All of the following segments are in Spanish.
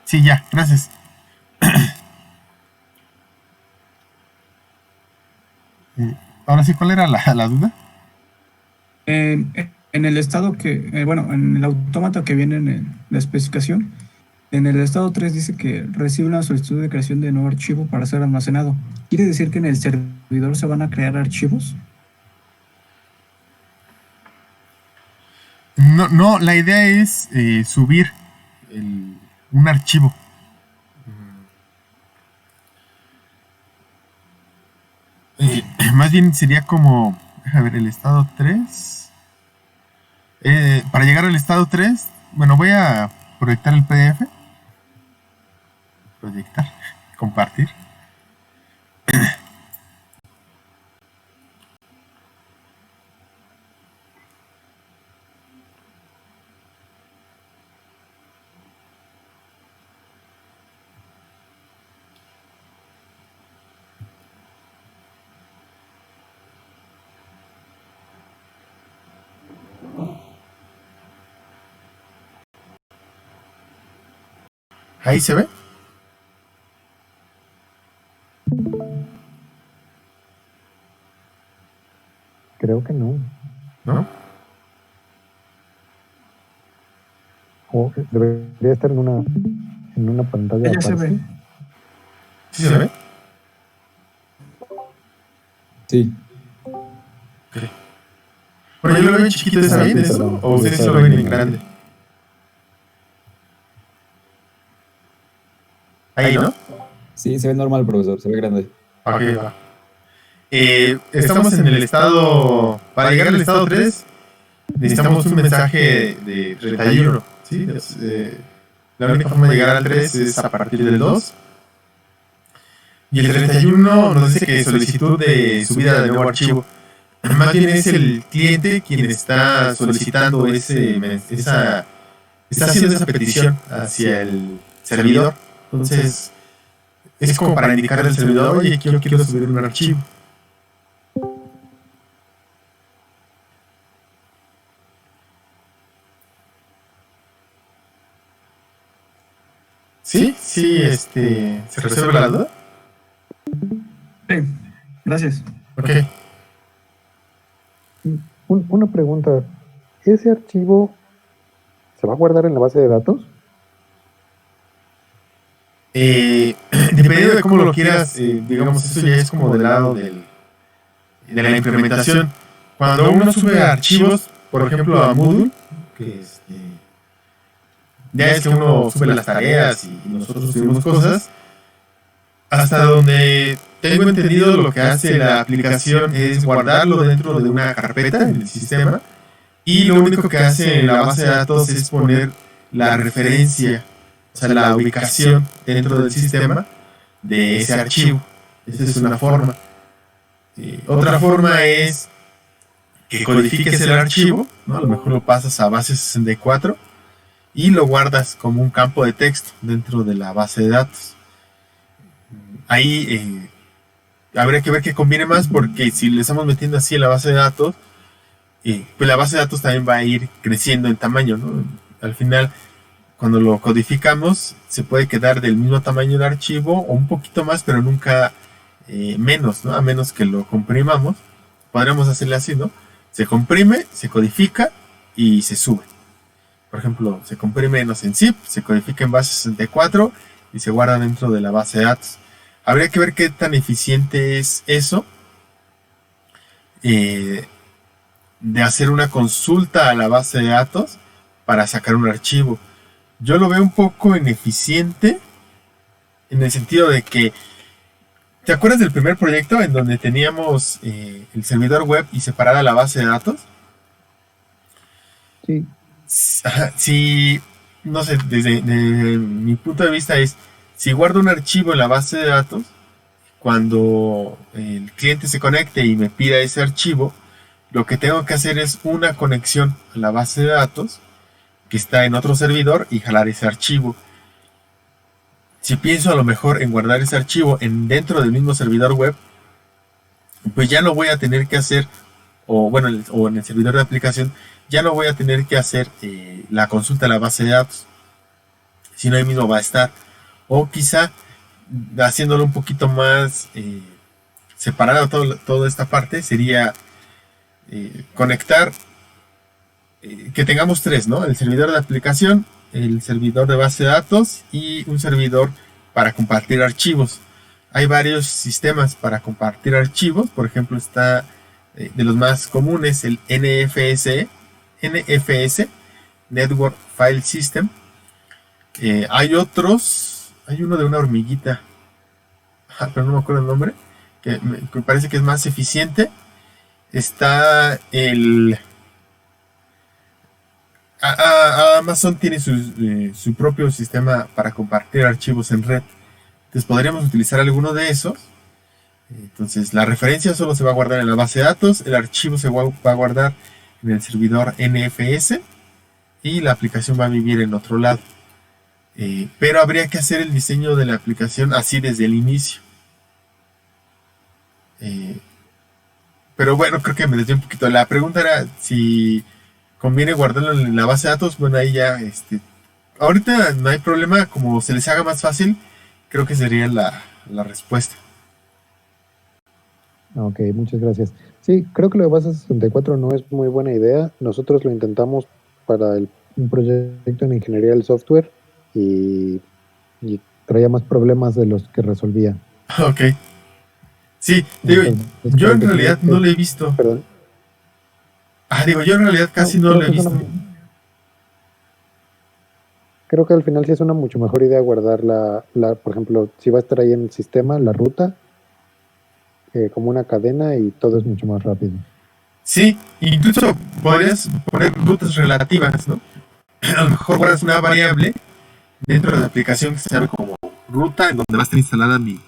Sí, ya, gracias. Ahora sí, ¿cuál era la duda? En el estado que, bueno, en el autómata que viene en la especificación, en el estado 3 dice que recibe una solicitud de creación de nuevo archivo para ser almacenado. ¿Quiere decir que en el servidor se van a crear archivos? No, no, la idea es subir un archivo. Más bien sería como, a ver, el estado 3. Para llegar al estado 3, bueno, voy a proyectar el PDF. Proyectar, compartir. Ahí se ve, Creo que no. ¿no? O debería estar en una pantalla Ya se aparte. ve. ¿Sí se ve? Sí. Okay. Bueno, yo lo veo chiquito, ¿está bien eso? ¿O ustedes lo ven en grande? Ahí, ¿no? Sí, se ve normal, profesor, se ve grande. Ok, va. Estamos en el estado. Para llegar al estado 3, necesitamos un mensaje de 31. ¿Sí? La única forma de llegar al 3 es a partir del 2. Y el 31 nos dice que solicitud de subida de nuevo archivo. Más bien es el cliente quien está solicitando está haciendo esa petición hacia el servidor. Entonces, es como para indicarle al servidor, oye, yo quiero subir un archivo. ¿Sí? Sí, ¿se resuelve la duda? Sí, gracias. Ok. Una pregunta. ¿Ese archivo se va a guardar en la base de datos? Dependiendo de cómo lo quieras, digamos, eso ya es como del lado de la implementación. Cuando uno sube archivos, por ejemplo, a Moodle, que ya es que uno sube las tareas y nosotros subimos cosas, hasta donde tengo entendido lo que hace la aplicación es guardarlo dentro de una carpeta en el sistema y lo único que hace en la base de datos es poner la referencia, o sea, la ubicación dentro del sistema de ese archivo. Esa es una forma. Otra forma es que codifiques el archivo, ¿no? A lo mejor lo pasas a base 64 y lo guardas como un campo de texto dentro de la base de datos. Ahí habría que ver qué conviene más, porque si le estamos metiendo así en la base de datos, pues la base de datos también va a ir creciendo en tamaño, ¿no? Al final, cuando lo codificamos, se puede quedar del mismo tamaño de archivo o un poquito más, pero nunca menos, ¿no? A menos que lo comprimamos. Podríamos hacerle así, ¿no? Se comprime, se codifica y se sube. Por ejemplo, se comprime en zip, se codifica en base 64 y se guarda dentro de la base de datos. Habría que ver qué tan eficiente es eso de hacer una consulta a la base de datos para sacar un archivo. Yo lo veo un poco ineficiente en el sentido de que, ¿te acuerdas del primer proyecto en donde teníamos el servidor web y separada la base de datos? Sí. Si, no sé, desde mi punto de vista es, si guardo un archivo en la base de datos, cuando el cliente se conecte y me pida ese archivo, lo que tengo que hacer es una conexión a la base de datos que está en otro servidor y jalar ese archivo. Si pienso a lo mejor en guardar ese archivo dentro del mismo servidor web, pues ya no voy a tener que hacer, o bueno, o en el servidor de aplicación, ya no voy a tener que hacer la consulta a la base de datos. Si no, ahí mismo va a estar. O quizá haciéndolo un poquito más separado toda esta parte, sería conectar, que tengamos tres, ¿no? El servidor de aplicación, el servidor de base de datos y un servidor para compartir archivos. Hay varios sistemas para compartir archivos. Por ejemplo, está de los más comunes el NFS, Network File System. Hay otros, hay uno de una hormiguita, pero no me acuerdo el nombre, que me parece que es más eficiente. Está el... Amazon tiene su propio sistema para compartir archivos en red. Entonces podríamos utilizar alguno de esos. Entonces la referencia solo se va a guardar en la base de datos, el archivo se va a guardar en el servidor NFS y la aplicación va a vivir en otro lado. Pero habría que hacer el diseño de la aplicación así desde el inicio. Pero bueno, creo que me desvié un poquito. La pregunta era si conviene guardarlo en la base de datos. Bueno, ahí ya, ahorita no hay problema. Como se les haga más fácil, creo que sería la respuesta. Ok, muchas gracias. Sí, creo que lo de base 64 no es muy buena idea. Nosotros lo intentamos para un proyecto en ingeniería del software y traía más problemas de los que resolvía. Ok. Sí, digo, Entonces, yo en creo que realidad no lo he visto. Perdón. Yo en realidad casi no creo lo he que es visto. Creo que al final sí es una mucho mejor idea guardar por ejemplo, si va a estar ahí en el sistema, la ruta, como una cadena y todo es mucho más rápido. Sí, incluso podrías poner rutas relativas, ¿no? A lo mejor guardas una variable dentro de la aplicación que se llama como ruta, en donde va a estar instalada mi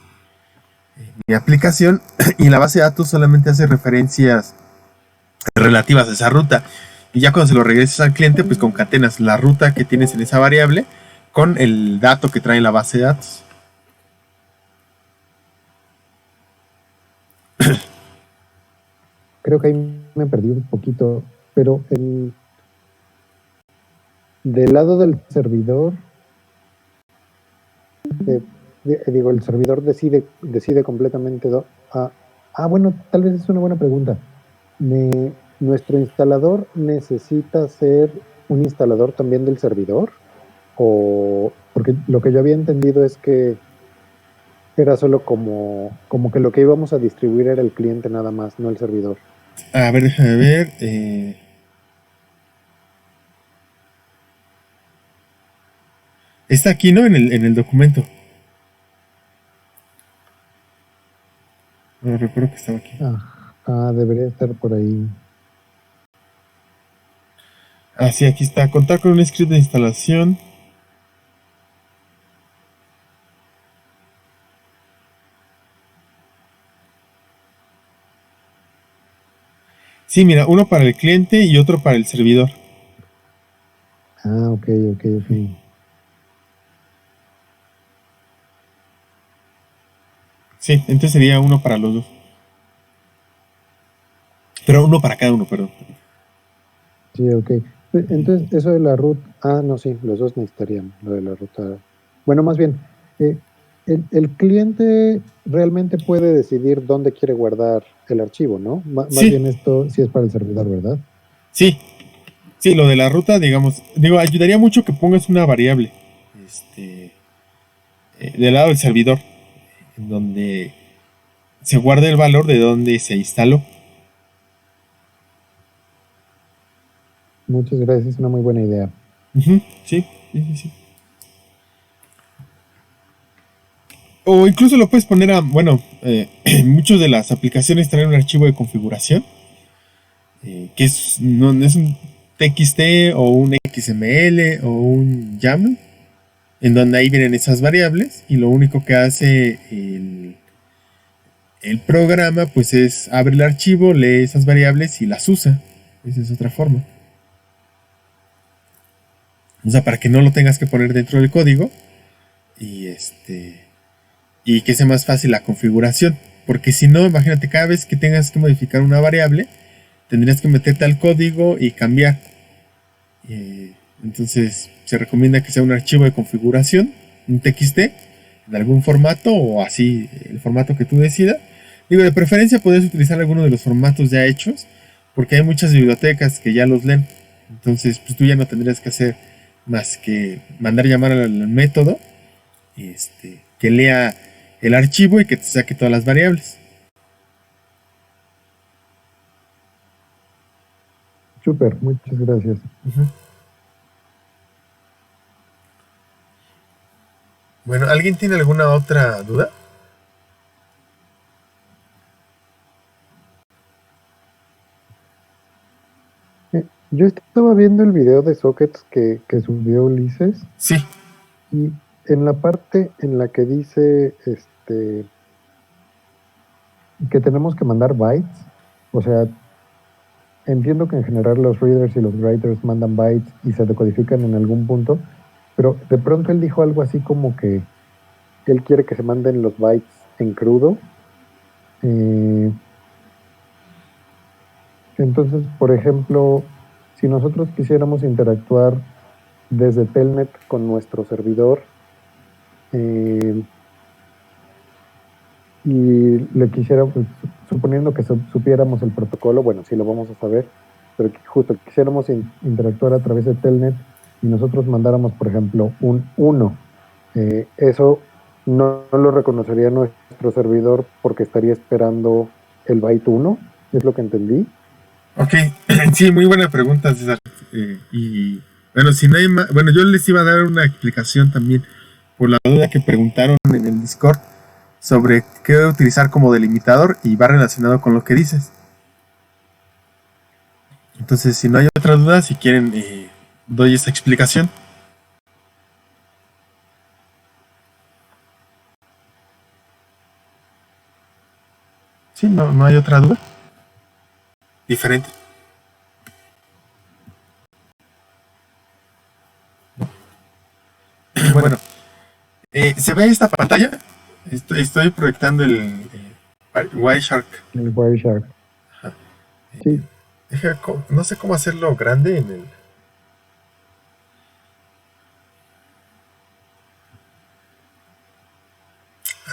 aplicación, y la base de datos solamente hace referencias relativas a esa ruta. Y ya cuando se lo regreses al cliente, pues concatenas la ruta que tienes en esa variable con el dato que trae la base de datos. Creo que ahí me perdí un poquito, pero del lado del servidor, el servidor decide completamente. Bueno, tal vez es una buena pregunta. ¿Nuestro instalador necesita ser un instalador también del servidor? Porque lo que yo había entendido es que era solo como que lo que íbamos a distribuir era el cliente nada más, no el servidor. A ver, déjame ver. Está aquí, ¿no? En el documento. No recuerdo que estaba aquí. Debería estar por ahí. Sí, aquí está. Contar con un script de instalación. Sí, mira, uno para el cliente y otro para el servidor. Ok. Sí, entonces sería uno para los dos. Pero uno para cada uno, perdón. Sí, ok. Entonces, eso de la ruta... no, sí, los dos necesitarían lo de la ruta. Bueno, más bien, el cliente realmente puede decidir dónde quiere guardar el archivo, ¿no? Más bien esto sí es para el servidor, ¿verdad? Sí, lo de la ruta, ayudaría mucho que pongas una variable del lado del servidor, en donde se guarde el valor de donde se instaló. Muchas gracias, es una muy buena idea. Sí. O incluso lo puedes poner muchas de las aplicaciones traen un archivo de configuración, que no es un TXT o un XML o un YAML, en donde ahí vienen esas variables y lo único que hace el programa pues es abre el archivo, lee esas variables y las usa. Esa es otra forma. O sea, para que no lo tengas que poner dentro del código y que sea más fácil la configuración. Porque si no, imagínate, cada vez que tengas que modificar una variable, tendrías que meterte al código y cambiar. Entonces, se recomienda que sea un archivo de configuración, un TXT, en algún formato o así, el formato que tú decidas. Digo, de preferencia puedes utilizar alguno de los formatos ya hechos, porque hay muchas bibliotecas que ya los leen. Entonces, pues tú ya no tendrías que hacer más que mandar llamar al método que lea el archivo y que te saque todas las variables. Súper, muchas gracias. Bueno, ¿alguien tiene alguna otra duda? Yo estaba viendo el video de sockets que subió Ulises Sí. y en la parte en la que dice que tenemos que mandar bytes, o sea, entiendo que en general los readers y los writers mandan bytes y se decodifican en algún punto, pero de pronto él dijo algo así como que él quiere que se manden los bytes en crudo. Entonces, por ejemplo, si nosotros quisiéramos interactuar desde Telnet con nuestro servidor y le quisiéramos, suponiendo que supiéramos el protocolo, bueno, sí lo vamos a saber, pero que justo quisiéramos interactuar a través de Telnet y nosotros mandáramos, por ejemplo, un 1, eso no lo reconocería nuestro servidor porque estaría esperando el byte 1, es lo que entendí. Ok, sí, muy buena pregunta, César. Y bueno, si no hay más, bueno, yo les iba a dar una explicación también por la duda que preguntaron en el Discord sobre qué utilizar como delimitador y va relacionado con lo que dices. Entonces, si no hay otra duda, si quieren, doy esa explicación. Sí, no hay otra duda. Diferente. Bueno, ¿se ve esta pantalla? Estoy proyectando el Wireshark. El Wireshark. Sí. No sé cómo hacerlo grande en el...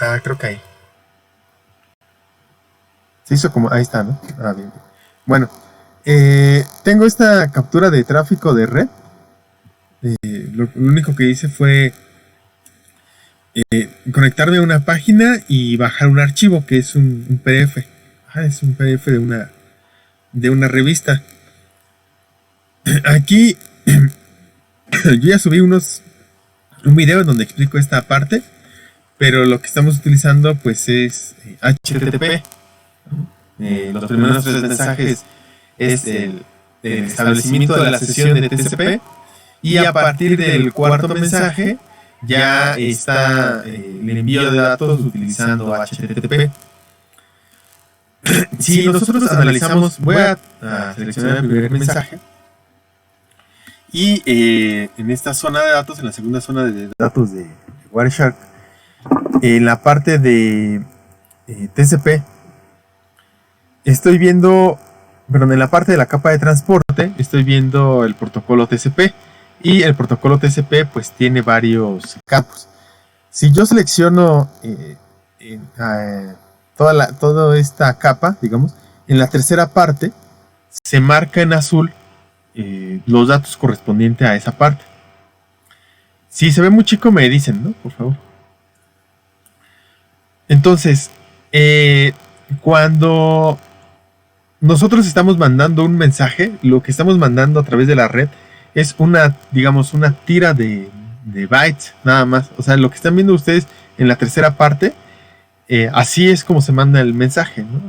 Ah, creo que ahí. Se hizo como... Ahí está, ¿no? Ah, bien. Bueno, tengo esta captura de tráfico de red. Lo único que hice fue conectarme a una página y bajar un archivo que es un PDF. Es un PDF de una revista. Aquí yo ya subí un video en donde explico esta parte, pero lo que estamos utilizando pues es HTTP. Los primeros 3 mensajes es el establecimiento de la sesión de TCP y a partir del cuarto mensaje ya está el envío de datos utilizando HTTP. Si nosotros analizamos, voy a seleccionar el primer mensaje y en esta zona de datos, en la segunda zona de datos de Wireshark, en la parte de TCP, estoy viendo, perdón, en la parte de la capa de transporte, estoy viendo el protocolo TCP. Y el protocolo TCP pues tiene varios campos. Si yo selecciono toda esta capa, digamos, en la tercera parte se marca en azul los datos correspondientes a esa parte. Si se ve muy chico me dicen, ¿no? Por favor. Entonces, cuando nosotros estamos mandando un mensaje, lo que estamos mandando a través de la red es una tira de bytes, nada más. O sea, lo que están viendo ustedes en la tercera parte, así es como se manda el mensaje, ¿no?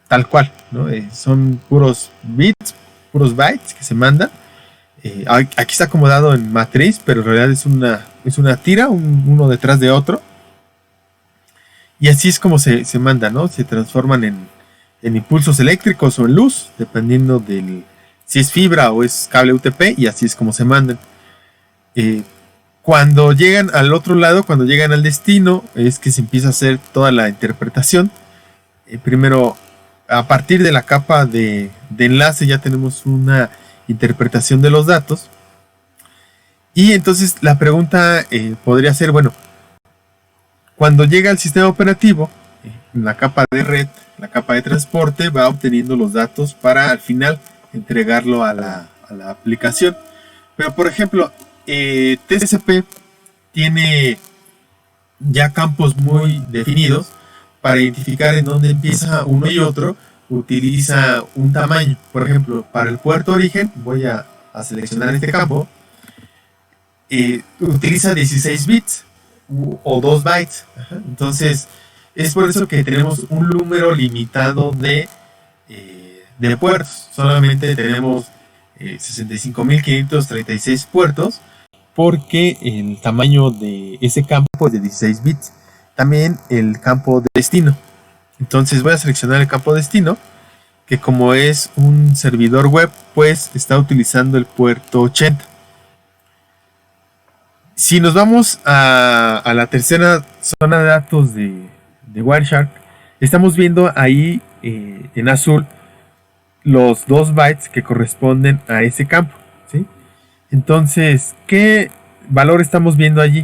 Tal cual, ¿no? Son puros bits, puros bytes que se mandan. Aquí está acomodado en matriz, pero en realidad es una tira, uno detrás de otro. Y así es como se manda, ¿no? Se transforman en impulsos eléctricos o en luz, dependiendo del... si es fibra o es cable UTP, y así es como se mandan. Cuando llegan al otro lado, cuando llegan al destino, es que se empieza a hacer toda la interpretación. Primero, a partir de la capa de enlace ya tenemos una interpretación de los datos. Y entonces la pregunta podría ser, bueno, cuando llega al sistema operativo, la capa de red, la capa de transporte va obteniendo los datos para al final entregarlo a la aplicación. Pero por ejemplo, TCP tiene ya campos muy definidos para identificar en dónde empieza uno y otro. Utiliza un tamaño. Por ejemplo, para el puerto origen, voy a seleccionar este campo. Utiliza 16 bits o 2 bytes. Ajá. Entonces, es por eso que tenemos un número limitado de puertos. Solamente tenemos 65.536 puertos, porque el tamaño de ese campo es de 16 bits. También el campo de destino. Entonces voy a seleccionar el campo destino, que como es un servidor web, pues está utilizando el puerto 80. Si nos vamos a la tercera zona de datos de Wireshark, estamos viendo ahí en azul los 2 bytes que corresponden a ese campo, ¿sí? Entonces, ¿qué valor estamos viendo allí?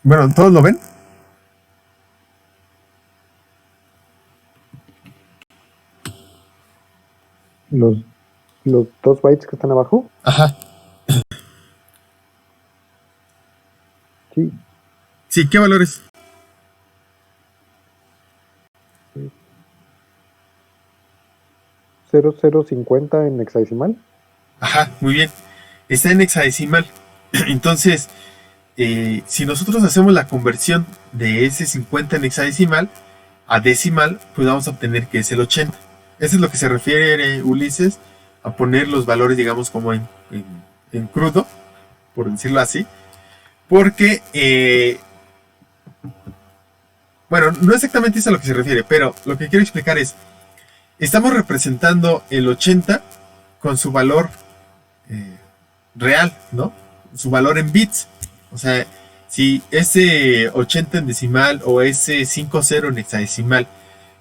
Bueno, ¿todos lo ven? Los 2 bytes que están abajo. Ajá. Sí. Sí, ¿qué valores? Sí. 0050 en hexadecimal. Ajá, muy bien. Está en hexadecimal. Entonces, si nosotros hacemos la conversión de ese 50 en hexadecimal a decimal, pues vamos a obtener que es el 80. Eso es lo que se refiere Ulises a poner los valores, digamos, como en crudo, por decirlo así. Porque, bueno, no exactamente es a lo que se refiere, pero lo que quiero explicar es, estamos representando el 80 con su valor real, ¿no? Su valor en bits. O sea, si ese 80 en decimal o ese 50 en hexadecimal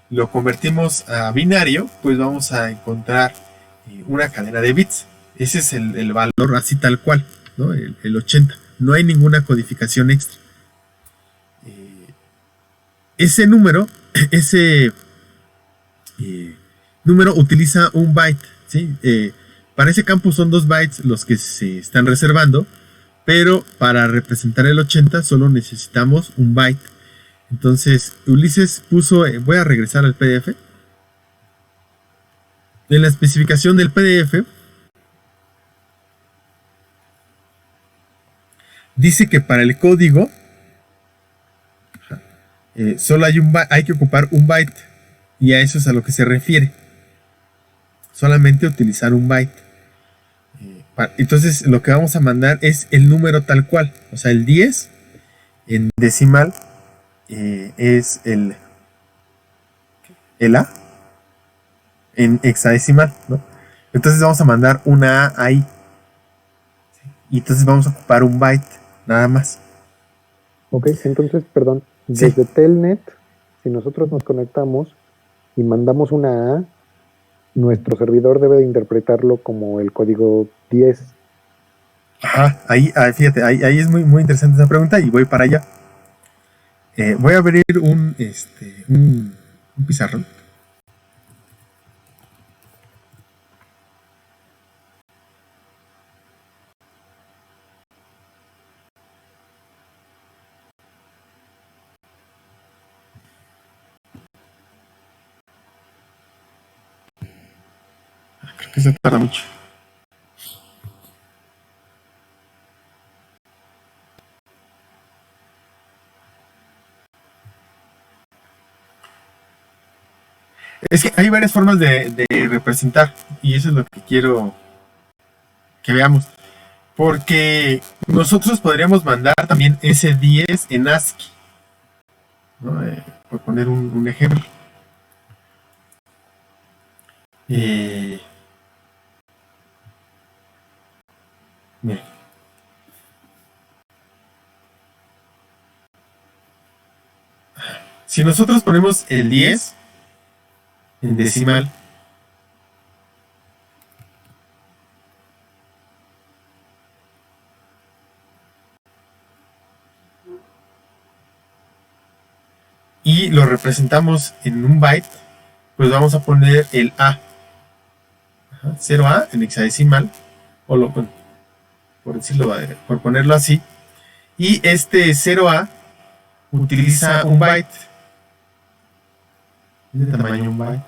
lo convertimos a binario, pues vamos a encontrar una cadena de bits. Ese es el valor así tal cual, ¿no? El 80. No hay ninguna codificación extra. Ese número, ese número utiliza un byte, ¿sí? Para ese campo son 2 bytes los que se están reservando, pero para representar el 80 solo necesitamos un byte. Entonces, Ulises puso, voy a regresar al PDF. En la especificación del PDF dice que para el código solo hay que ocupar un byte, y a eso es a lo que se refiere. Solamente utilizar un byte. Entonces lo que vamos a mandar es el número tal cual. O sea, el 10 en decimal es el A en hexadecimal, ¿no? Entonces vamos a mandar una A ahí. Y entonces vamos a ocupar un byte, nada más. Ok, entonces, perdón, Sí. desde Telnet, si nosotros nos conectamos y mandamos una A, nuestro servidor debe de interpretarlo como el código 10. Ajá, ahí, fíjate, ahí es muy, muy interesante esa pregunta y voy para allá. Voy a abrir un pizarrón. Creo que se tarda mucho. Es que hay varias formas de representar, y eso es lo que quiero que veamos. Porque nosotros podríamos mandar también ese 10 en ASCII, ¿no? Por poner un ejemplo. Mira. Si nosotros ponemos el 10 en decimal, y lo representamos en un byte, pues vamos a poner el A. 0A en hexadecimal, o por decirlo, por ponerlo así. Y este 0A utiliza un byte. De tamaño un byte.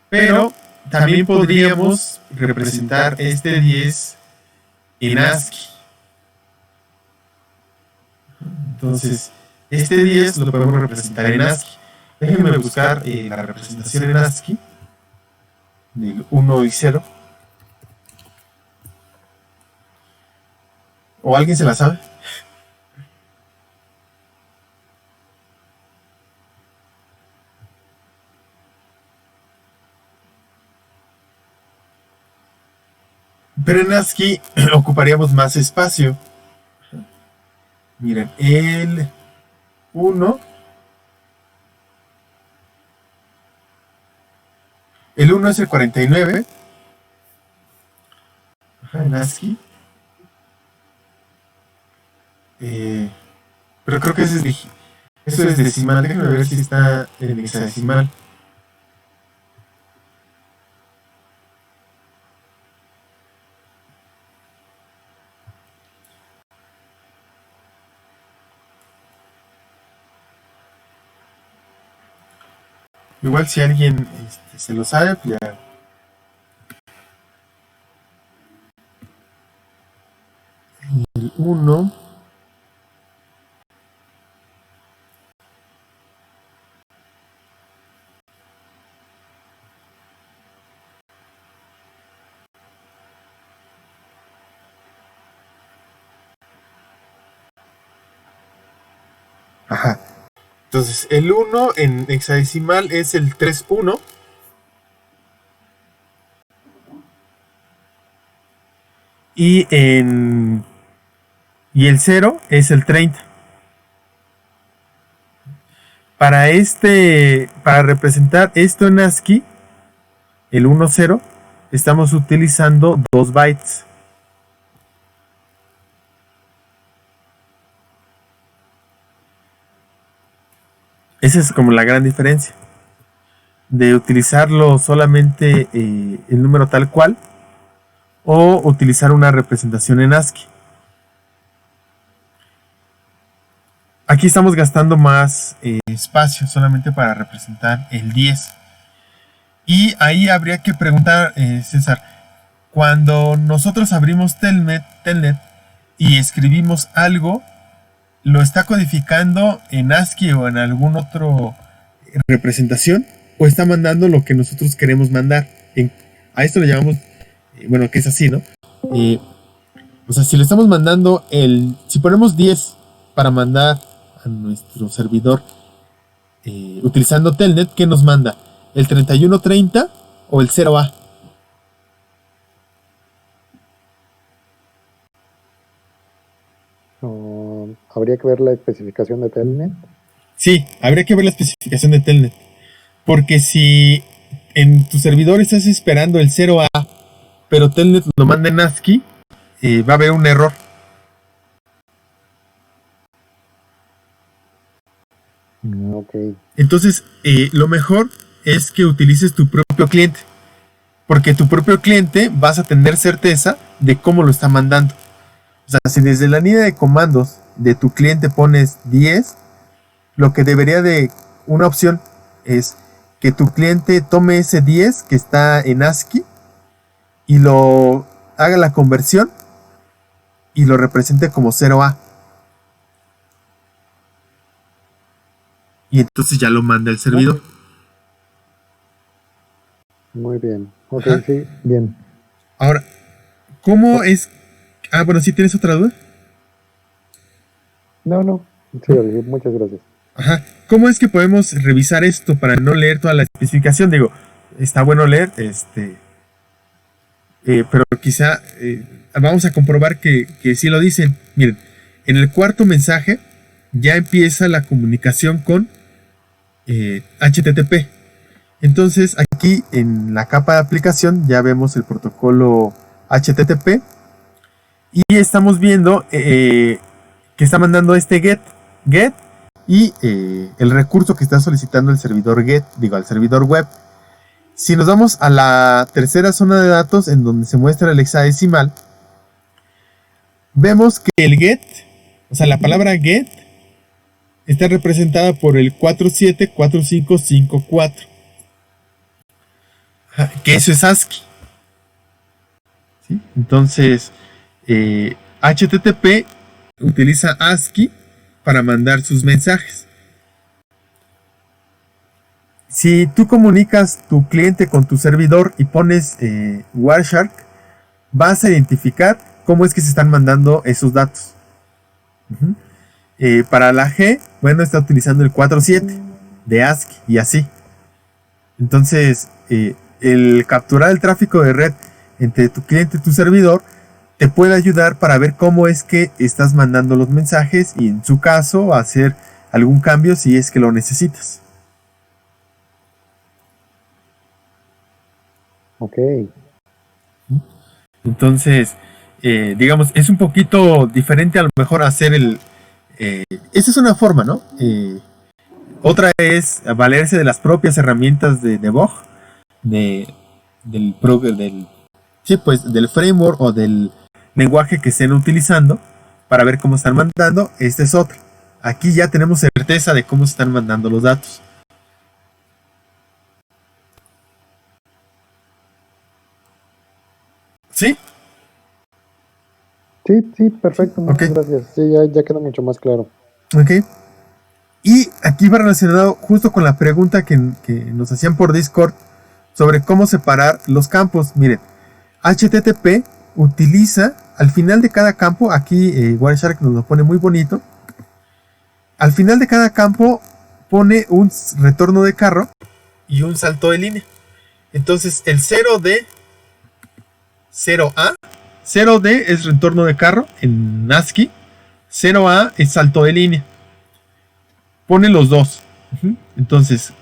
Pero también podríamos representar este 10 en ASCII. Entonces, este 10 lo podemos representar en ASCII. Déjenme buscar la representación en ASCII del 1 y 0. ¿O alguien se la sabe? Pero en ASCII ocuparíamos más espacio. Miren, el 1. El 1 es el 49. En ASCII. Pero creo que eso es decimal. Déjenme ver si está en hexadecimal. Igual si alguien se lo sabe, pues ya. El 1. Ajá. Entonces, el 1 en hexadecimal es el 3-1. Y el 0 es el 30. Para representar esto en ASCII, el 1-0, estamos utilizando 2 bytes. Esa es como la gran diferencia de utilizarlo solamente el número tal cual o utilizar una representación en ASCII. Aquí estamos gastando más espacio solamente para representar el 10. Y ahí habría que preguntar, César, cuando nosotros abrimos Telnet y escribimos algo, ¿lo está codificando en ASCII o en algún otro representación? ¿O está mandando lo que nosotros queremos mandar? A esto le llamamos, bueno, que es así, ¿no? O sea, si le estamos mandando si ponemos 10 para mandar a nuestro servidor utilizando Telnet, ¿qué nos manda? ¿El 3130 o el 0A? Habría que ver la especificación de Telnet. Sí, habría que ver la especificación de Telnet. Porque si en tu servidor estás esperando el 0A, pero Telnet lo manda en ASCII, va a haber un error. Ok. Entonces, lo mejor es que utilices tu propio cliente. Porque tu propio cliente vas a tener certeza de cómo lo está mandando. O sea, si desde la línea de comandos de tu cliente pones 10, lo que debería de una opción es que tu cliente tome ese 10 que está en ASCII y lo haga la conversión y lo represente como 0A. Y entonces ya lo manda el servidor. Muy bien. Ok, Ajá. sí, bien. Ahora, ¿cómo es? Ah, bueno, ¿sí tienes otra duda? No. Sí, muchas gracias. Ajá. ¿Cómo es que podemos revisar esto para no leer toda la especificación? Digo, está bueno leer, pero quizá vamos a comprobar que sí lo dicen. Miren, en el cuarto mensaje ya empieza la comunicación con HTTP. Entonces aquí en la capa de aplicación ya vemos el protocolo HTTP y estamos viendo que está mandando este get y el recurso que está solicitando el servidor al servidor web. Si nos vamos a la tercera zona de datos en donde se muestra el hexadecimal, vemos que el get, o sea, la palabra get, está representada por el 474554, que eso es ASCII. ¿Sí? Entonces, HTTP utiliza ASCII para mandar sus mensajes. Si tú comunicas tu cliente con tu servidor y pones Wireshark, vas a identificar cómo es que se están mandando esos datos. Para la G, bueno, está utilizando el 47 de ASCII y así. Entonces, el capturar el tráfico de red entre tu cliente y tu servidor te puede ayudar para ver cómo es que estás mandando los mensajes y en su caso hacer algún cambio si es que lo necesitas. Ok. Entonces, digamos, es un poquito diferente a lo mejor hacer esa es una forma, ¿no? Otra es valerse de las propias herramientas de debug, del framework o del lenguaje que estén utilizando para ver cómo están mandando. Esta es otra. Aquí ya tenemos certeza de cómo se están mandando los datos. ¿Sí? Sí, perfecto, muchas Ok. gracias. Sí, ya queda mucho más claro. Ok. Y aquí va relacionado justo con la pregunta que nos hacían por Discord sobre cómo separar los campos. Miren, HTTP utiliza al final de cada campo, aquí Wireshark nos lo pone muy bonito. Al final de cada campo pone un retorno de carro y un salto de línea. Entonces el 0D, 0A, 0D es retorno de carro en ASCII, 0A es salto de línea. Pone los dos. Entonces,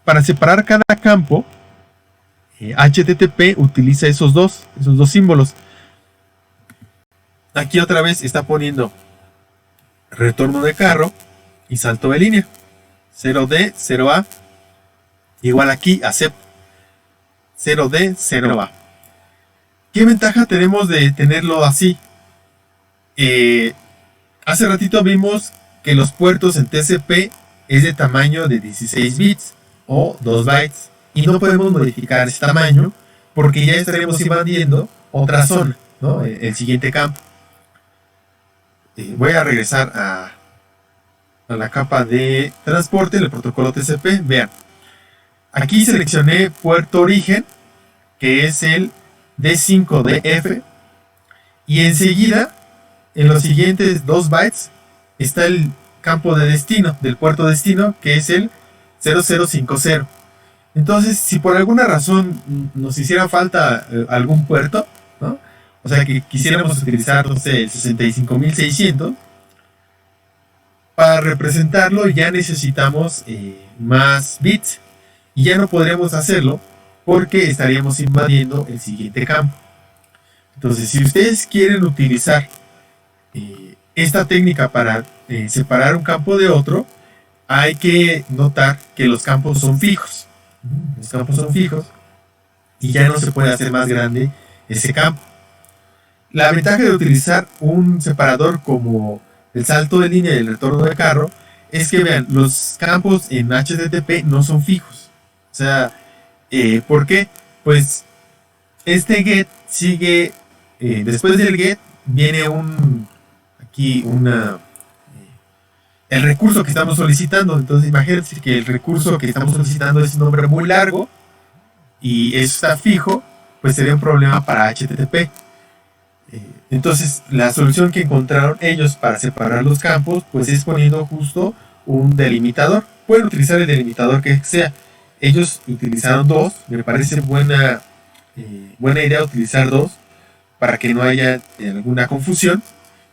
para separar cada campo, HTTP utiliza esos dos símbolos. Aquí otra vez está poniendo retorno de carro y salto de línea. 0D, 0A. Igual aquí, accept. 0D, 0A. ¿Qué ventaja tenemos de tenerlo así? Hace ratito vimos que los puertos en TCP es de tamaño de 16 bits o 2 bytes y no podemos modificar ese tamaño porque ya estaremos invadiendo otra zona, ¿no? El siguiente campo. Voy a regresar a la capa de transporte del protocolo TCP. Vean, aquí seleccioné puerto origen, que es el D5DF, y enseguida en los siguientes 2 bytes está el campo de destino del puerto destino, que es el 0050. Entonces, si por alguna razón nos hiciera falta algún puerto, ¿no? O sea, que quisiéramos utilizar, no sé, el 65600, para representarlo ya necesitamos más bits y ya no podremos hacerlo porque estaríamos invadiendo el siguiente campo. Entonces, si ustedes quieren utilizar esta técnica para separar un campo de otro, hay que notar que los campos son fijos. Los campos son fijos y ya no se puede hacer más grande ese campo. La ventaja de utilizar un separador como el salto de línea y el retorno de carro es que, vean, los campos en HTTP no son fijos. O sea, ¿por qué? Pues este get sigue, después del get viene el recurso que estamos solicitando. Entonces imagínense que el recurso que estamos solicitando es un nombre muy largo y eso está fijo, pues sería un problema para HTTP. Entonces la solución que encontraron ellos para separar los campos pues es poniendo justo un delimitador. Pueden utilizar el delimitador que sea. Ellos utilizaron dos. Me parece buena idea utilizar dos para que no haya alguna confusión.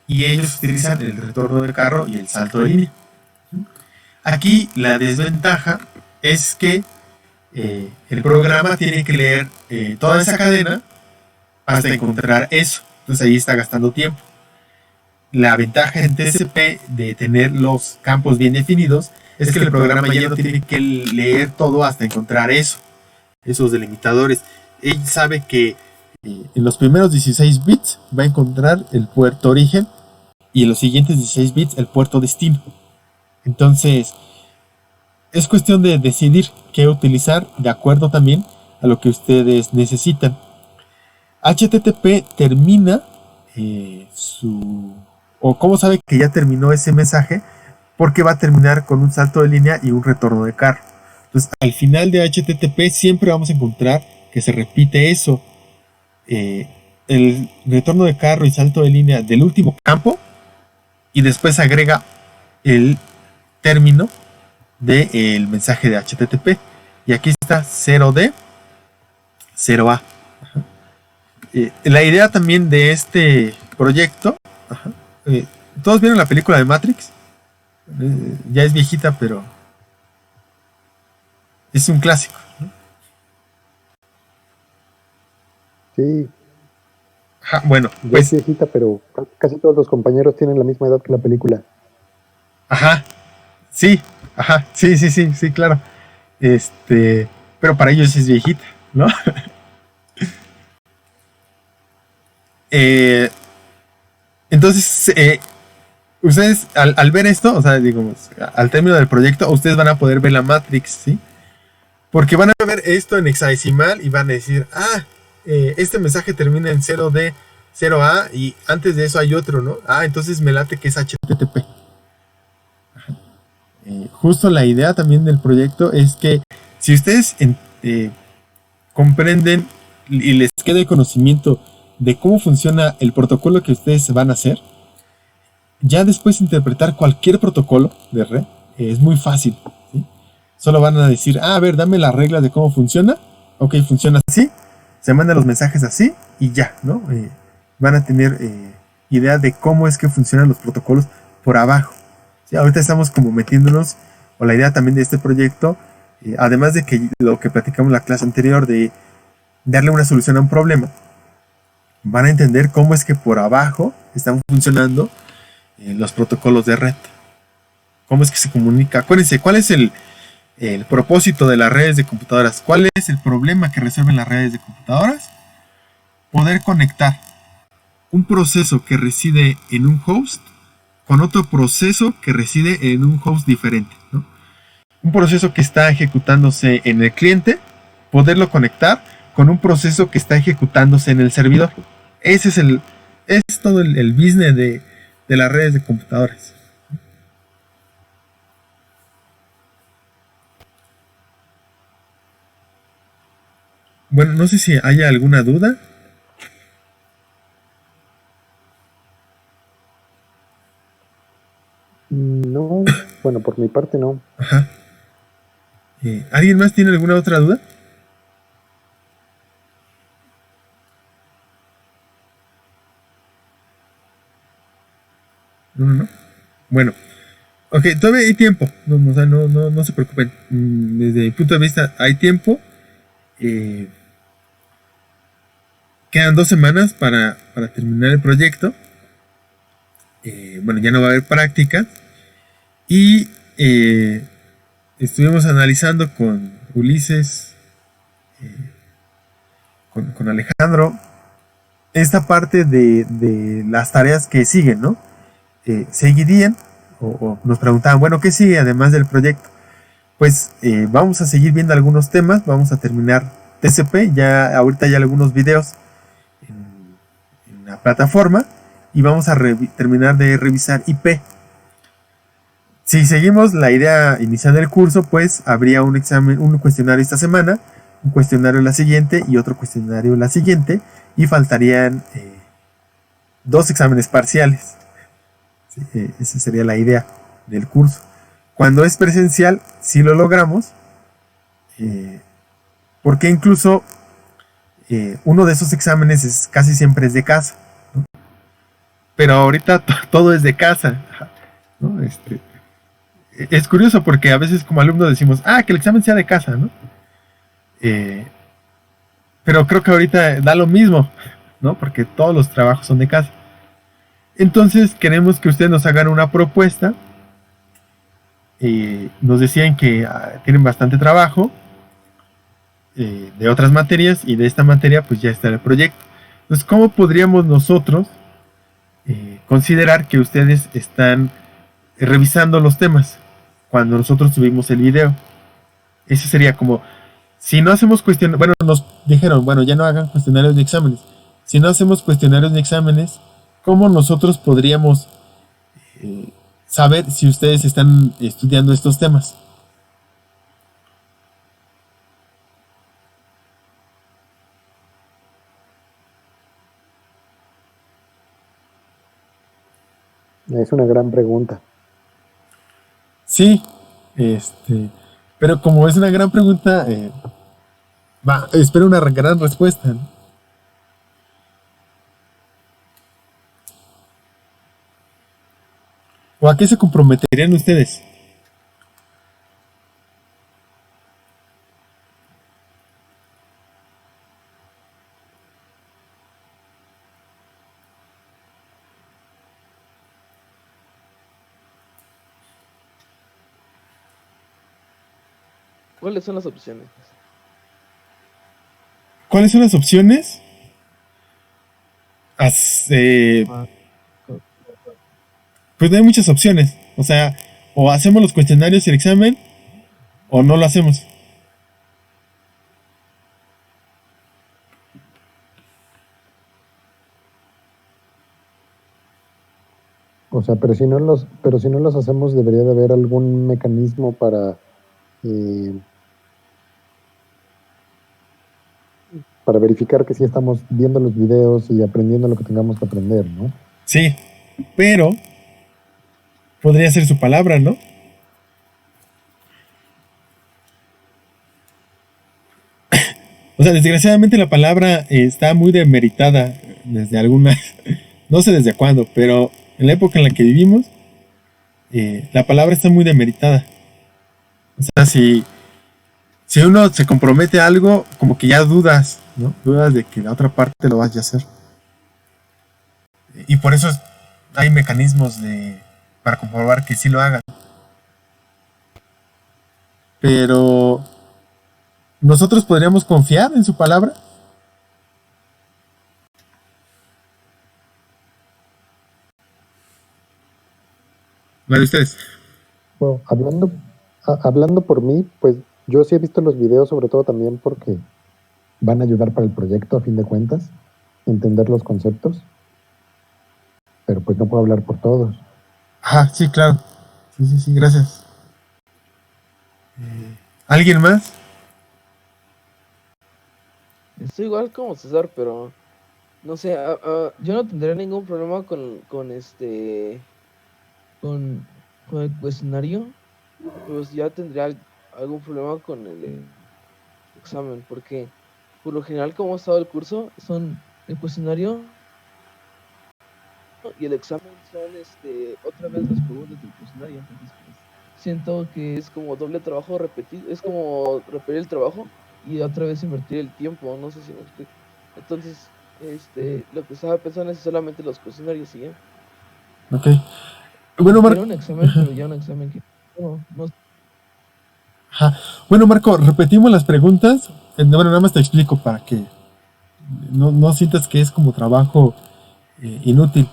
Y ellos utilizan el retorno del carro y el salto de línea. Aquí la desventaja es que el programa tiene que leer toda esa cadena hasta encontrar eso. Entonces ahí está gastando tiempo. La ventaja en TCP de tener los campos bien definidos es que el programa ya no tiene que leer todo hasta encontrar eso, esos delimitadores. Él sabe que en los primeros 16 bits va a encontrar el puerto origen y en los siguientes 16 bits el puerto destino. Entonces es cuestión de decidir qué utilizar de acuerdo también a lo que ustedes necesitan. HTTP termina o cómo sabe que ya terminó ese mensaje, porque va a terminar con un salto de línea y un retorno de carro. Entonces, al final de HTTP siempre vamos a encontrar que se repite eso. El retorno de carro y salto de línea del último campo, y después agrega el término del mensaje de HTTP. Y aquí está 0D, 0A. La idea también de este proyecto, ¿todos vieron la película de Matrix? Ya es viejita, pero es un clásico, ¿no? Sí. Bueno, Ya pues es viejita, pero casi todos los compañeros tienen la misma edad que la película. Sí, sí, claro. Pero para ellos es viejita, ¿no? Entonces, ustedes al ver esto, o sea, digamos, al término del proyecto, ustedes van a poder ver la Matrix, ¿sí? Porque van a ver esto en hexadecimal y van a decir, este mensaje termina en 0D, 0A y antes de eso hay otro, ¿no? Entonces me late que es HTTP. Justo la idea también del proyecto es que si ustedes comprenden y les queda el conocimiento de cómo funciona el protocolo que ustedes van a hacer, ya después interpretar cualquier protocolo de red es muy fácil, ¿sí? Solo van a decir, a ver, dame las reglas de cómo funciona. Ok, funciona así, se mandan los mensajes así y ya, ¿no? Van a tener idea de cómo es que funcionan los protocolos por abajo. ¿Sí? Ahorita estamos como metiéndonos, o la idea también de este proyecto, además de que lo que platicamos en la clase anterior de darle una solución a un problema, van a entender cómo es que por abajo están funcionando los protocolos de red. Cómo es que se comunica. Acuérdense, ¿cuál es el propósito de las redes de computadoras? ¿Cuál es el problema que resuelven las redes de computadoras? Poder conectar un proceso que reside en un host con otro proceso que reside en un host diferente, ¿no? Un proceso que está ejecutándose en el cliente, poderlo conectar con un proceso que está ejecutándose en el servidor. Ese es todo el business de las redes de computadoras. Bueno, no sé si haya alguna duda. No, bueno, por mi parte no. ¿Alguien más tiene alguna otra duda? No. Bueno, ok, todavía hay tiempo. No se preocupen. Desde mi punto de vista, hay tiempo. Quedan 2 semanas para terminar el proyecto. Bueno, ya no va a haber práctica. Y estuvimos analizando con Ulises, con Alejandro, esta parte de las tareas que siguen, ¿no? Seguirían, o nos preguntaban, bueno, ¿qué sigue además del proyecto? Pues vamos a seguir viendo algunos temas, vamos a terminar TCP, ya ahorita hay algunos videos en la plataforma, y vamos a terminar de revisar IP. Si seguimos la idea inicial del curso, pues habría un examen, un cuestionario esta semana, un cuestionario la siguiente y otro cuestionario la siguiente, y faltarían 2 exámenes parciales. Sí, esa sería la idea del curso. Cuando es presencial, sí lo logramos, porque incluso uno de esos exámenes casi siempre es de casa, ¿no? Pero ahorita todo es de casa, ¿no? es curioso porque a veces como alumnos decimos, que el examen sea de casa, ¿no? Pero creo que ahorita da lo mismo, ¿no? Porque todos los trabajos son de casa. Entonces queremos que ustedes nos hagan una propuesta. Nos decían que tienen bastante trabajo de otras materias y de esta materia pues ya está el proyecto. Entonces, ¿cómo podríamos nosotros considerar que ustedes están revisando los temas cuando nosotros subimos el video? Ese sería como, si no hacemos cuestionarios, bueno, nos dijeron, bueno, ya no hagan cuestionarios ni exámenes. Si no hacemos cuestionarios ni exámenes, ¿cómo nosotros podríamos saber si ustedes están estudiando estos temas? Es una gran pregunta. Sí, pero como es una gran pregunta, espero una gran respuesta, ¿no? ¿O a qué se comprometerían ustedes? ¿Cuáles son las opciones? ¿Cuáles son las opciones? Pues no hay muchas opciones. O sea, o hacemos los cuestionarios y el examen, o no lo hacemos. O sea, pero si no los hacemos, debería de haber algún mecanismo para verificar que sí estamos viendo los videos y aprendiendo lo que tengamos que aprender, ¿no? Sí, pero podría ser su palabra, ¿no? O sea, desgraciadamente la palabra está muy demeritada desde algunas, no sé desde cuándo, pero en la época en la que vivimos, la palabra está muy demeritada. O sea, si uno se compromete a algo, como que ya dudas, ¿no? Dudas de que la otra parte lo vaya a hacer. Y por eso hay mecanismos para comprobar que sí lo hagan. Pero ¿nosotros podríamos confiar en su palabra? ¿La de ustedes? Bueno, hablando por mí, pues yo sí he visto los videos, sobre todo también porque van a ayudar para el proyecto, a fin de cuentas, entender los conceptos. Pero pues no puedo hablar por todos. Sí, claro. Sí, gracias. ¿Alguien más? Estoy igual como César, pero no sé, yo no tendría ningún problema con el cuestionario, pues ya tendría algún problema con el examen, porque por lo general como ha estado el curso, son el cuestionario y el examen son otra vez las preguntas del cuestionario, entonces pues, siento que es como doble trabajo repetido, es como repetir el trabajo y otra vez invertir el tiempo, no sé si me explico. Entonces, lo que estaba pensando es solamente los cuestionarios y ya. Ok. Bueno, Era un examen, pero ya un examen que no. Bueno, Marco, repetimos las preguntas. Bueno, nada más te explico para que no sientas que es como trabajo inútil.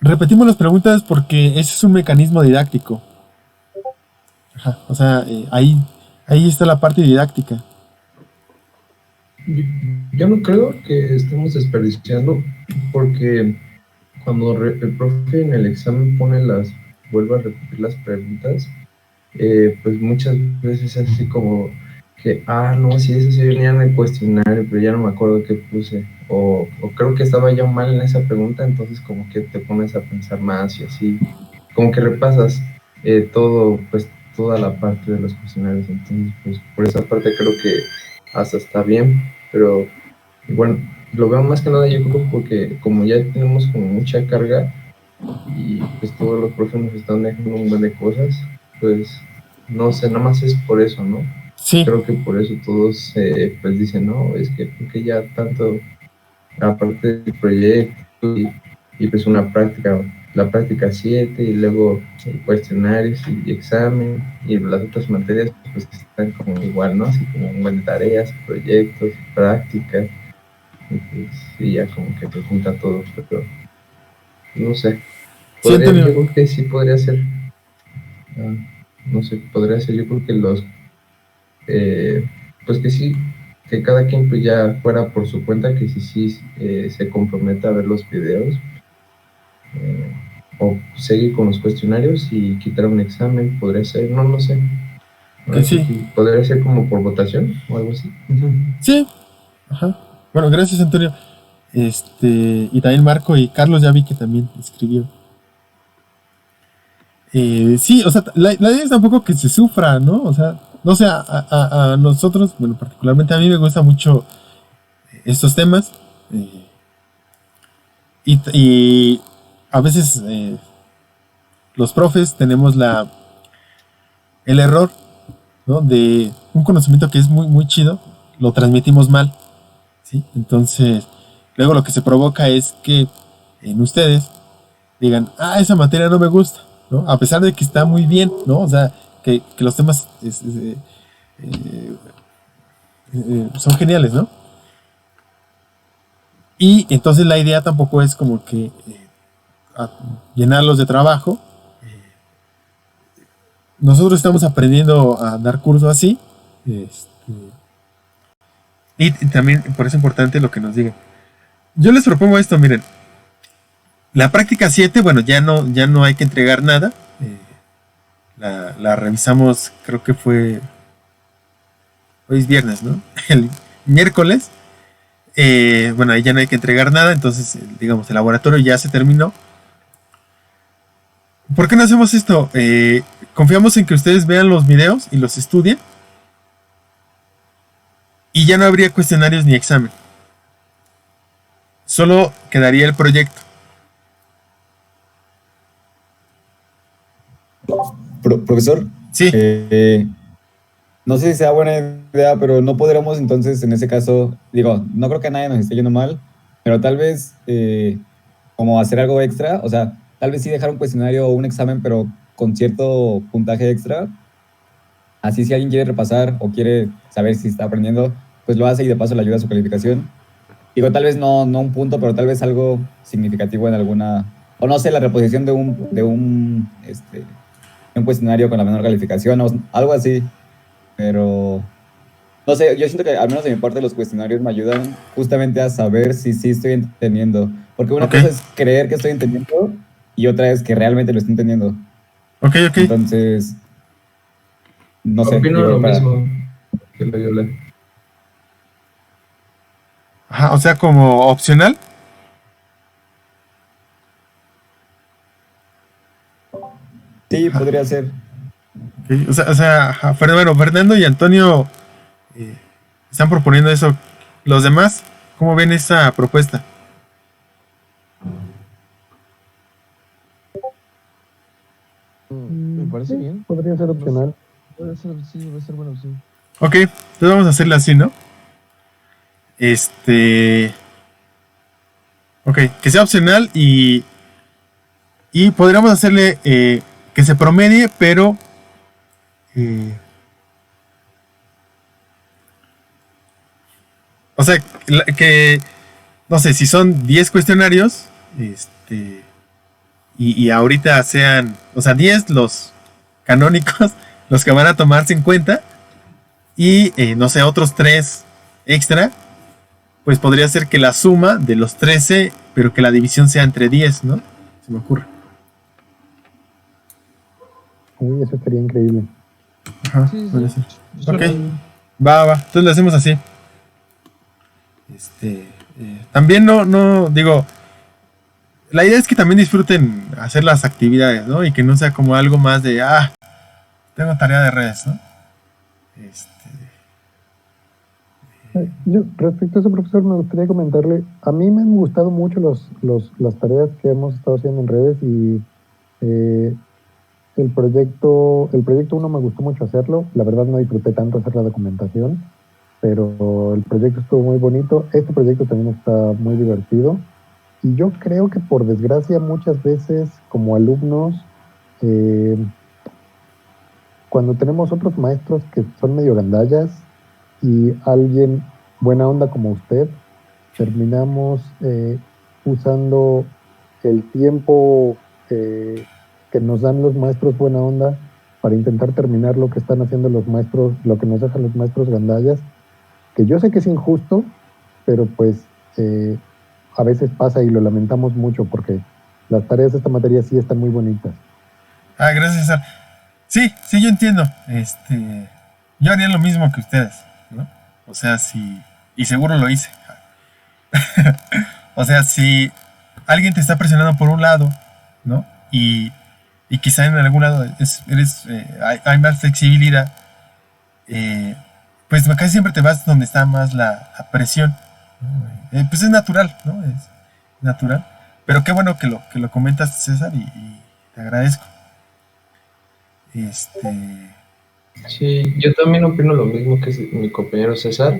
Repetimos las preguntas porque ese es un mecanismo didáctico. O sea, ahí está la parte didáctica. Yo no creo que estemos desperdiciando, porque cuando el profe en el examen vuelve a repetir las preguntas, pues muchas veces es así como que, no, sí, eso sí venía en el cuestionario, pero ya no me acuerdo qué puse, o creo que estaba yo mal en esa pregunta, entonces como que te pones a pensar más y así, como que repasas toda la parte de los cuestionarios, entonces pues por esa parte creo que hasta está bien, pero bueno, lo veo más que nada yo creo porque como ya tenemos como mucha carga y pues todos los profes nos están dejando un montón de cosas, pues, no sé, nada más es por eso, ¿no? Sí, Creo que por eso todos pues dicen, no, es que porque ya tanto, aparte del proyecto y pues una práctica, la práctica 7 y luego cuestionarios y examen y las otras materias pues están como igual, ¿no? Así como un buen de tareas, proyectos, prácticas, y pues sí, ya como que te junta todo, pero no sé, sí, Antonio. yo creo que sí podría ser, ah, no sé, podría ser, yo creo que pues que sí, que cada quien pues ya fuera por su cuenta, que sí se comprometa a ver los videos, eh, o seguir con los cuestionarios y quitar un examen, podría ser, no sé, Que ahora sí sí, que podría ser como por votación o algo así. sí. Ajá. Bueno, gracias, Antonio. Y también Marco y Carlos ya vi que también escribieron. Sí, o sea, la idea es tampoco que se sufra, ¿no? O sea, no sé, a nosotros, bueno, particularmente a mí me gusta mucho estos temas. eh, y a veces los profes tenemos el error, ¿no? De un conocimiento que es muy, muy chido, lo transmitimos mal, ¿sí? Entonces, luego lo que se provoca es que en ustedes digan, esa materia no me gusta, ¿no? A pesar de que está muy bien, ¿no? O sea, que los temas eh, son geniales, ¿no? Y entonces la idea tampoco es como que a- llenarlos de trabajo. Nosotros estamos aprendiendo a dar curso así. este, y también por eso es importante lo que nos digan. Yo les propongo esto, miren. La práctica 7, bueno, ya no hay que entregar nada. eh, la revisamos, creo que hoy es viernes, ¿no? El miércoles. Bueno, ahí ya no hay que entregar nada, entonces, digamos, el laboratorio ya se terminó. ¿Por qué no hacemos esto? Confiamos en que ustedes vean los videos y los estudien y ya no habría cuestionarios ni examen. Solo quedaría el proyecto. Profesor, Sí, no sé si sea buena idea, pero no podríamos entonces, en ese caso, digo, no creo que a nadie nos esté yendo mal, pero tal vez como hacer algo extra, o sea, tal vez sí dejar un cuestionario o un examen, pero con cierto puntaje extra. Así si alguien quiere repasar o quiere saber si está aprendiendo, pues lo hace y de paso le ayuda a su calificación. Digo, tal vez no un punto, pero tal vez algo significativo en alguna, o no sé, la reposición de un cuestionario con la menor calificación o algo así. Pero, no sé, yo siento que al menos de mi parte los cuestionarios me ayudan justamente a saber si sí estoy entendiendo. Porque una ok, cosa es creer que estoy entendiendo y otra es que realmente lo estoy entendiendo. ok, ok. Entonces, no sé, Opino lo digo, para... mismo que lo Violet. Ajá, o sea, como opcional. Sí, Ajá, podría ser. ok. Ajá, bueno, Fernando y Antonio eh, están proponiendo eso. Los demás, ¿cómo ven esa propuesta? Me parece Sí, bien. podría ser No sé, opcional. sí, va a ser buena opción. Ok, entonces vamos a hacerla así, ¿no? Este. Ok, que sea opcional y podríamos hacerle que se promedie, pero eh, o sea, no sé, si son 10 cuestionarios, y ahorita sean, o sea, 10 los canónicos, los que van a tomarse en cuenta, y no sé, otros 3 extra, pues podría ser que la suma de los 13, pero que la división sea entre 10, ¿no? Se me ocurre. Uy, eso estaría increíble. Ajá, Sí, puede sí, ser. sí. Ok, Suena bien. va. Entonces lo hacemos así. También no, digo, la idea es que también disfruten hacer las actividades, ¿no? Y que no sea como algo más de, tengo tarea de redes, ¿no? Este, Yo, respecto a eso, profesor, me gustaría comentarle, a mí me han gustado mucho las tareas que hemos estado haciendo en redes y eh, el proyecto 1 me gustó mucho hacerlo. La verdad no disfruté tanto hacer la documentación, pero el proyecto estuvo muy bonito. Este proyecto también está muy divertido. Y yo creo que por desgracia muchas veces como alumnos, cuando tenemos otros maestros que son medio gandallas y alguien buena onda como usted, terminamos usando el tiempo que nos dan los maestros buena onda para intentar terminar lo que están haciendo los maestros, lo que nos dejan los maestros gandallas, que yo sé que es injusto, pero pues a veces pasa y lo lamentamos mucho porque las tareas de esta materia sí están muy bonitas. Gracias, César. Sí, yo entiendo. Yo haría lo mismo que ustedes, ¿no? O sea, y seguro lo hice. O sea, si alguien te está presionando por un lado, ¿no? Y quizá en algún lado hay más flexibilidad, pues casi siempre te vas donde está más la presión, ¿no? Pues es natural, ¿no? Es natural. Pero qué bueno que lo comentas, César, y te agradezco. Sí, yo también opino lo mismo que mi compañero César,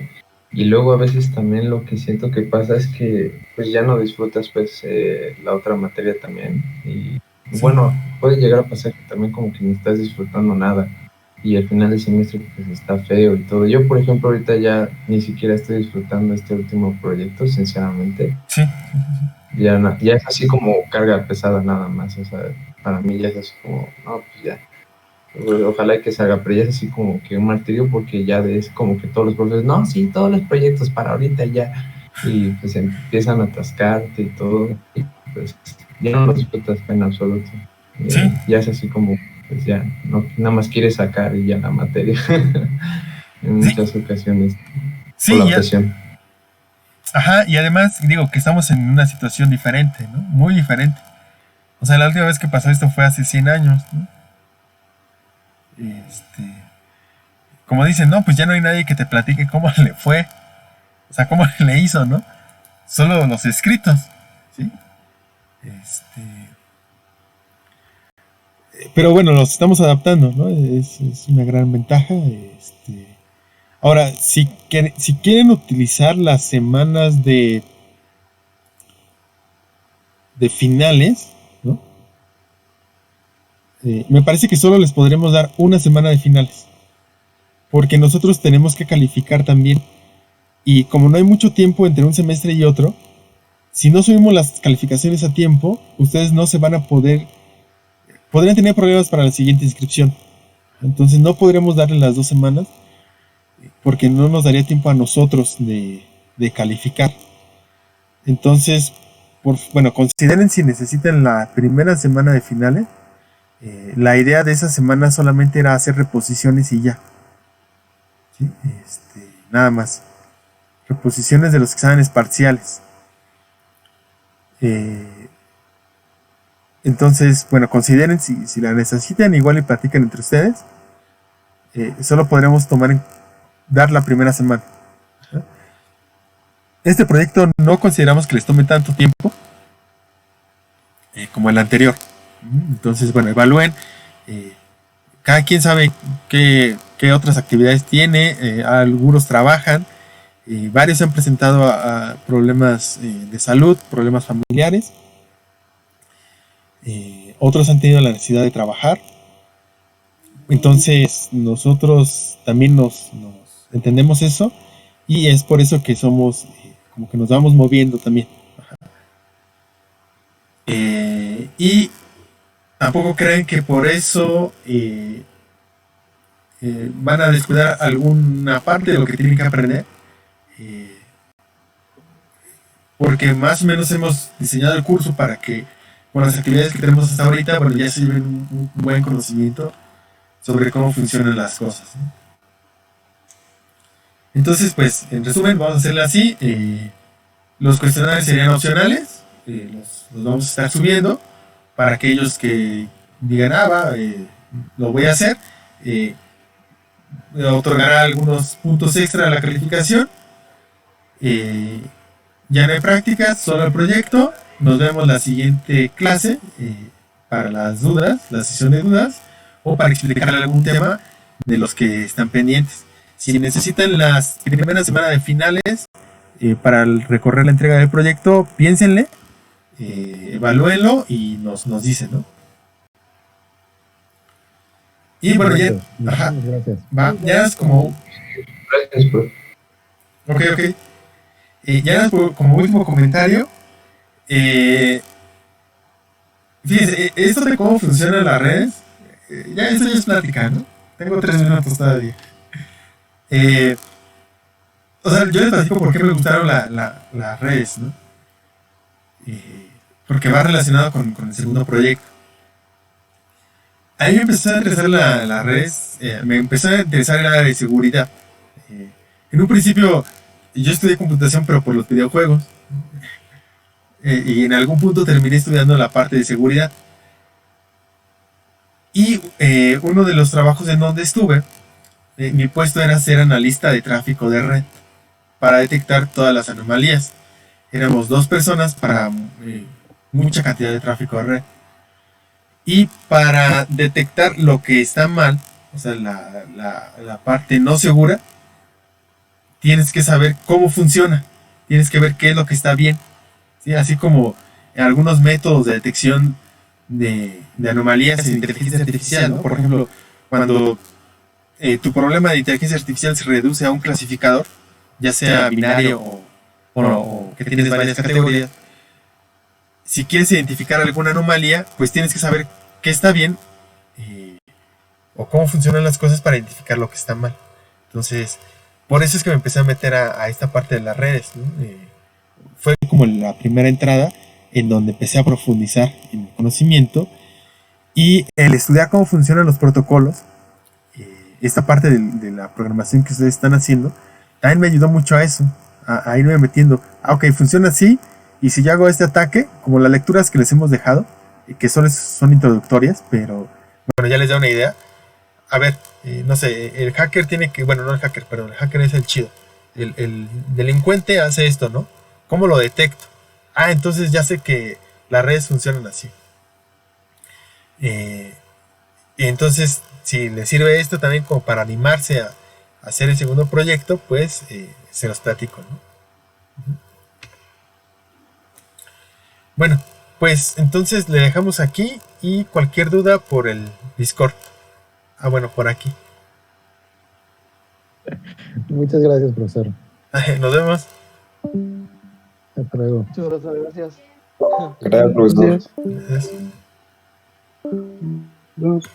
y luego a veces también lo que siento que pasa es que pues ya no disfrutas pues la otra materia también, y Sí. bueno, puede llegar a pasar que también como que no estás disfrutando nada y al final del semestre pues está feo y todo. Yo por ejemplo ahorita ya ni siquiera estoy disfrutando este último proyecto, sinceramente. Sí. Ya es así como carga pesada nada más, o sea, para mí ya es así como, no, pues ya. Ojalá que salga, pero ya es así como que un martirio porque ya es como que todos los profesores, no, sí, todos los proyectos para ahorita ya, y pues empiezan a atascarte y todo, y pues ya no lo disfrutas en absoluto. Sí. Ya es así como, pues ya, no, nada más quieres sacar y ya la materia en muchas ocasiones Sí, por la presión. Ajá, y además digo que estamos en una situación diferente, ¿no? Muy diferente. O sea, la última vez que pasó esto fue hace 100 años, ¿no? Como dicen, no, pues ya no hay nadie que te platique cómo le fue, o sea, cómo le hizo, ¿no? Solo los escritos, ¿sí? Pero bueno, nos estamos adaptando, ¿no? Es una gran ventaja. Ahora, si quieren utilizar las semanas de finales, ¿no? Me parece que solo les podremos dar una semana de finales, porque nosotros tenemos que calificar también, y como no hay mucho tiempo entre un semestre y otro, si no subimos las calificaciones a tiempo, ustedes no se van a podrían tener problemas para la siguiente inscripción. Entonces no podremos darle las 2 semanas, porque no nos daría tiempo a nosotros de calificar. Entonces, consideren si necesitan la primera semana de finales. La idea de esa semana solamente era hacer reposiciones y ya. ¿Sí? Nada más. Reposiciones de los exámenes parciales. Entonces, consideren si la necesitan, igual y platican entre ustedes. Solo podremos dar la primera semana. Este proyecto no consideramos que les tome tanto tiempo como el anterior. Entonces, evalúen. Cada quien sabe qué otras actividades tiene. Algunos trabajan. Varios se han presentado a problemas de salud, problemas familiares. Otros han tenido la necesidad de trabajar. Entonces, nosotros también nos entendemos eso. Y es por eso que somos, como que nos vamos moviendo también. Y tampoco creen que por eso van a descuidar alguna parte de lo que tienen que aprender. Porque más o menos hemos diseñado el curso para que con las actividades que tenemos hasta ahorita, ya se lleven un buen conocimiento sobre cómo funcionan las cosas, ¿no? Entonces, pues, en resumen, vamos a hacerlo así. Los cuestionarios serían opcionales. Los vamos a estar subiendo para aquellos que digan, lo voy a hacer. Otorgará algunos puntos extra a la calificación. Ya no hay prácticas, solo el proyecto. Nos vemos la siguiente clase para las dudas, la sesión de dudas, o para explicarle algún tema de los que están pendientes. Si necesitan las primeras semanas de finales para recorrer la entrega del proyecto, piénsenle, evalúenlo y nos dicen, ¿no? Y bueno, ya, ajá, Muchísimas gracias. va, ya es como, Gracias, profe. ok. Ya es como último comentario. Fíjense, esto de cómo funcionan las redes, ya eso ya es plática, ¿no? Tengo 3 minutos todavía. O sea, yo les platico por qué me gustaron las redes, ¿no? Porque va relacionado con el segundo proyecto. A mí me empezó a interesar las redes, me empezó a interesar el área de seguridad. En un principio, yo estudié computación, pero por los videojuegos. Y en algún punto terminé estudiando la parte de seguridad. Y uno de los trabajos en donde estuve, mi puesto era ser analista de tráfico de red para detectar todas las anomalías. Éramos 2 personas para mucha cantidad de tráfico de red. Y para detectar lo que está mal, o sea, la parte no segura, tienes que saber cómo funciona. Tienes que ver qué es lo que está bien. ¿Sí? Así como algunos métodos de detección de anomalías en inteligencia artificial, ¿no? Por ejemplo, cuando tu problema de inteligencia artificial se reduce a un clasificador, ya sea binario o que tienes varias categorías, si quieres identificar alguna anomalía, pues tienes que saber qué está bien o cómo funcionan las cosas para identificar lo que está mal. Entonces, por eso es que me empecé a meter a esta parte de las redes, ¿no? Fue como la primera entrada en donde empecé a profundizar en el conocimiento y el estudiar cómo funcionan los protocolos, esta parte de la programación que ustedes están haciendo, también me ayudó mucho a eso, a irme metiendo. Ok, funciona así, y si yo hago este ataque, como las lecturas que les hemos dejado, que son introductorias, pero bueno, ya les da una idea. A ver, no sé, el hacker tiene que, bueno, no el hacker, perdón, el hacker es el chido. El delincuente hace esto, ¿no? ¿Cómo lo detecto? Ah, entonces ya sé que las redes funcionan así. Entonces, si les sirve esto también como para animarse a hacer el segundo proyecto, pues se los platico, ¿no? Bueno, pues entonces le dejamos aquí y cualquier duda por el Discord. Ah, bueno, por aquí. Muchas gracias, profesor. Nos vemos. Hasta luego. Muchas gracias. Gracias, profesor. Gracias.